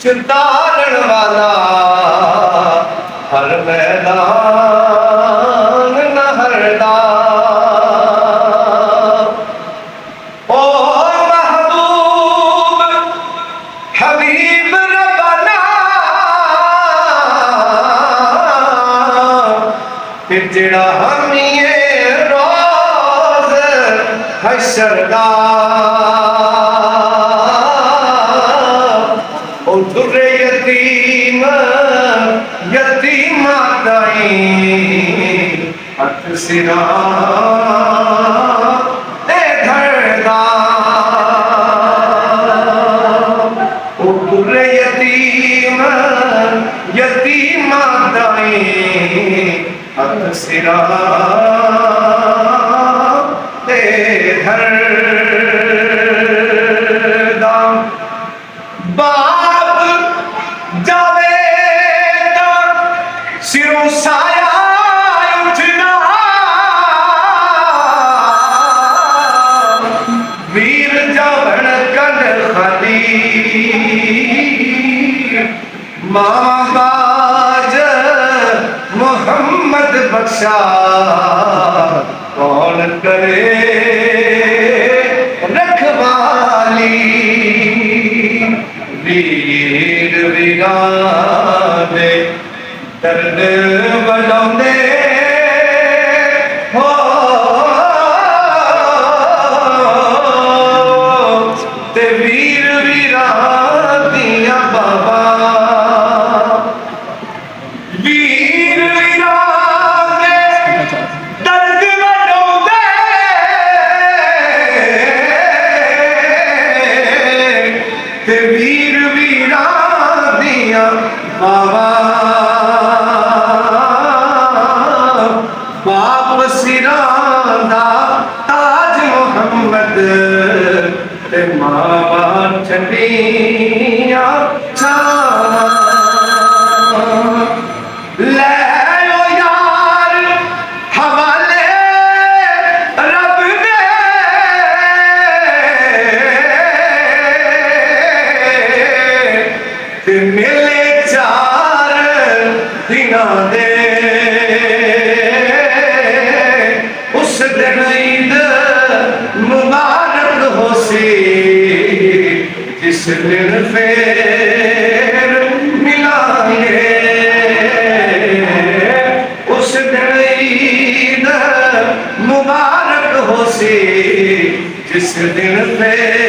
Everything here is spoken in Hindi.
चितारण वाला हर मैदान न हरदा। ओ महबूब हबीब रब्बना कि जेड़ा हमिए रोज हशर दा ओ दुर्रे यतीम यतीमा दाई हथ सिरा ते धरदा। ओ दुर्रे यतीम यतीमा दाई हथ सिरा ते धरदा। बाप जावे तो सिरों साया उठना, वीर जावण कन खाली मामा बाज मोहम्मद बख्शा कौन करे रखवाली। वीर वीराने दर्द बनाने हो ते वीर वीरा दिया बाबा। वीर वीराने दर्द बनाने ते वीर वीरा दिया बाबा। बाप सिरांदा ताज मोहम्मद ते मावा ठंडियां छावां। ले लो यार हवाले रब दे ते मेले चार दिनां दे। उस दिन ईद मुबारक हो सी जिस दिन फिर मिलांगे। उस दिन ईद मुबारक हो सी जिस दिन फिर